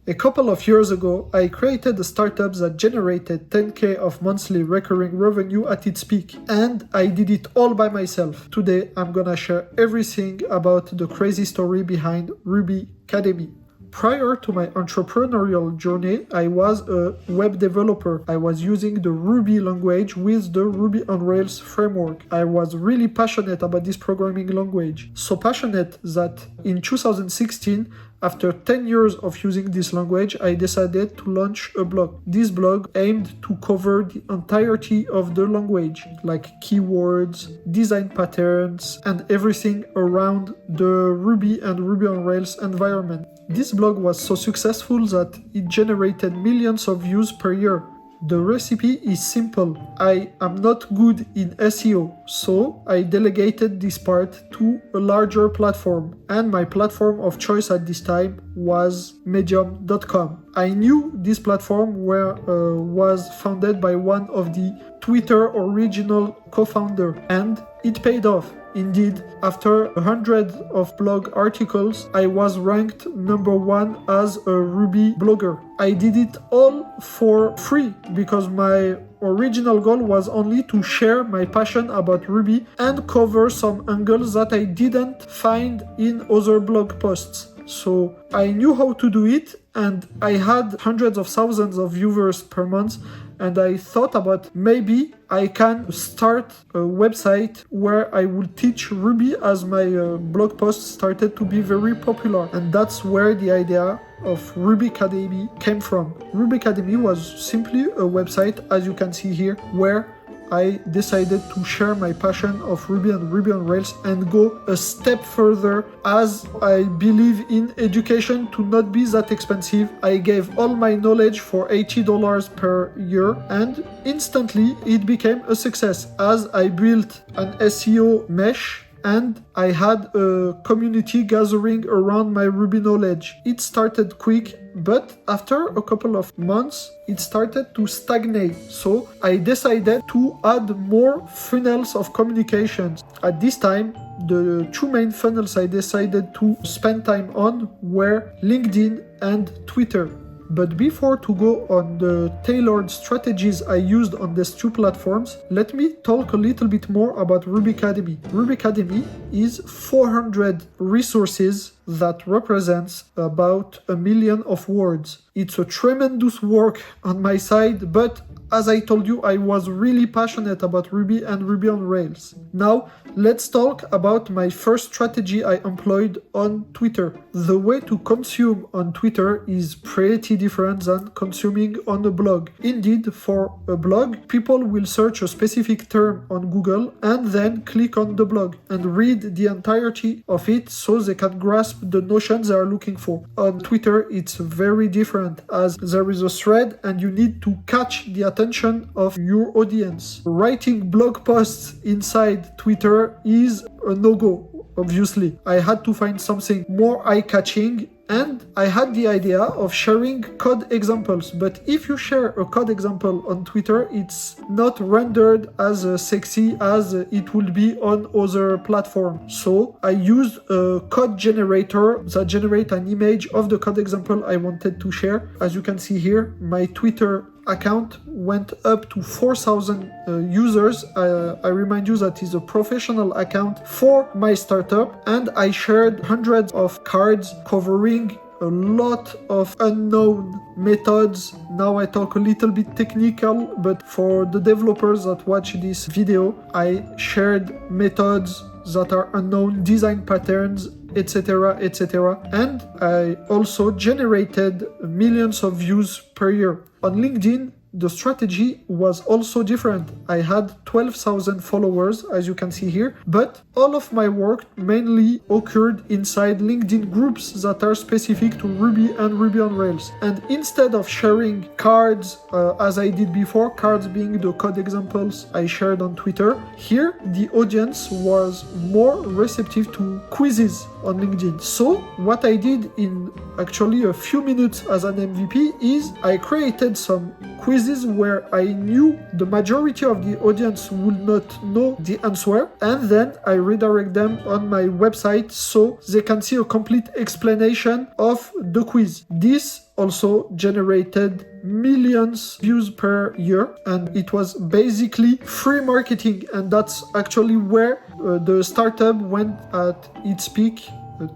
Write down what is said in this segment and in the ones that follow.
A couple of years ago, I created a startup that generated 10k of monthly recurring revenue at its peak, and I did it all by myself. Today, I'm gonna share everything about the crazy story behind RubyCademy. Prior to my entrepreneurial journey, I was a web developer. I was using the Ruby language with the Ruby on Rails framework. I was really passionate about this programming language. So passionate that in 2016, after 10 years of using this language, I decided to launch a blog. This blog aimed to cover the entirety of the language, like keywords, design patterns, and everything around the Ruby and Ruby on Rails environment. This blog was so successful that it generated millions of views per year. The recipe is simple. I am not good in SEO, so I delegated this part to a larger platform, and my platform of choice at this time was medium.com. I knew this platform was founded by one of the Twitter original co-founder, and it paid off. Indeed, after 100 of blog articles, I was ranked #1 as a Ruby blogger. I did it all for free because my original goal was only to share my passion about Ruby and cover some angles that I didn't find in other blog posts. So I knew how to do it, and I had hundreds of thousands of viewers per month, and I thought about maybe I can start a website where I would teach Ruby as my blog posts started to be very popular. And that's where the idea of RubyCademy came from. RubyCademy was simply a website, as you can see here, where I decided to share my passion of Ruby and Ruby on Rails and go a step further, as I believe in education to not be that expensive. I gave all my knowledge for $80 per year, and instantly it became a success as I built an SEO mesh and I had a community gathering around my Ruby knowledge. It started quick, but after a couple of months, it started to stagnate. So I decided to add more funnels of communications. At this time, the two main funnels I decided to spend time on were LinkedIn and Twitter. But before to go on the tailored strategies I used on these two platforms, let me talk a little bit more about RubyCademy. RubyCademy is 400 resources that represents about 1 million of words. It's a tremendous work on my side, but as I told you, I was really passionate about Ruby and Ruby on Rails. Now, let's talk about my first strategy I employed on Twitter. The way to consume on Twitter is pretty different than consuming on a blog. Indeed, for a blog, people will search a specific term on Google and then click on the blog and read the entirety of it so they can grasp the notions they are looking for. On Twitter, it's very different, as there is a thread and you need to catch the attention of your audience. Writing blog posts inside Twitter is a no-go, obviously. I had to find something more eye-catching, and I had the idea of sharing code examples. But if you share a code example on Twitter, it's not rendered as sexy as it would be on other platforms. So I used a code generator that generates an image of the code example I wanted to share. As you can see here, my Twitter account went up to 4,000 users. I remind you that is a professional account for my startup, and I shared hundreds of cards covering a lot of unknown methods. Now I talk a little bit technical, but for the developers that watch this video, I shared methods that are unknown, design patterns, etc., etc. And I also generated millions of views per year. On LinkedIn, the strategy was also different. I had 12,000 followers, as you can see here, but all of my work mainly occurred inside LinkedIn groups that are specific to Ruby and Ruby on Rails. And instead of sharing cards, as I did before, cards being the code examples I shared on Twitter, here the audience was more receptive to quizzes on LinkedIn. So what I did in actually a few minutes as an MVP is I created some quizzes where I knew the majority of the audience would not know the answer, and then I redirect them on my website so they can see a complete explanation of the quiz. This also generated millions views per year, and it was basically free marketing, and that's actually where the startup went at its peak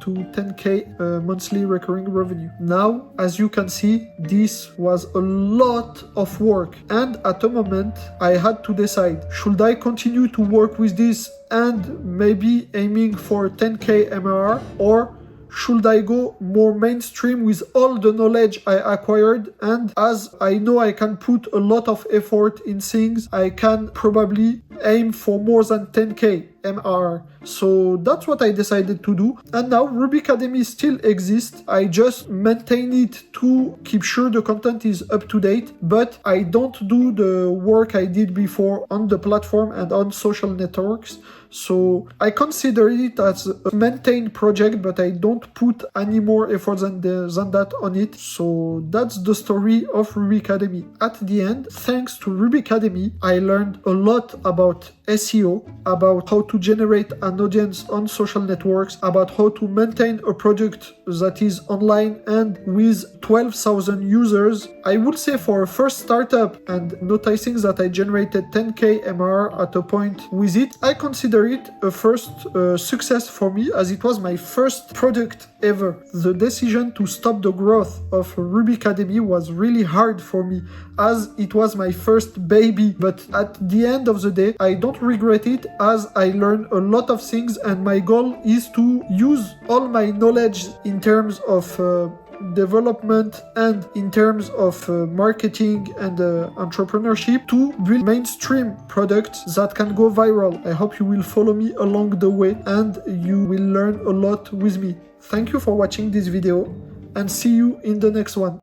to 10k monthly recurring revenue. Now, as you can see, this was a lot of work, and at a moment I had to decide, should I continue to work with this and maybe aiming for 10k MRR, or should I go more mainstream with all the knowledge I acquired? And as I know I can put a lot of effort in things, I can probably aim for more than 10k MRR. So that's what I decided to do. And now RubyCademy still exists. I just maintain it to keep sure the content is up to date, but I don't do the work I did before on the platform and on social networks. So I consider it as a maintained project, but I don't put any more effort than that on it. So that's the story of RubyCademy. At the end, thanks to RubyCademy, I learned a lot about SEO, about how to generate an audience on social networks, about how to maintain a product that is online and with 12,000 users. I would say for a first startup, and noticing that I generated 10k MRR at a point with it, I consider it a first success for me, as it was my first product ever. The decision to stop the growth of RubyCademy was really hard for me, as it was my first baby, but at the end of the day, I don't regret it, as I learned a lot of things, and my goal is to use all my knowledge in terms of development and in terms of marketing and entrepreneurship to build mainstream products that can go viral. I hope you will follow me along the way and you will learn a lot with me. Thank you for watching this video, and see you in the next one.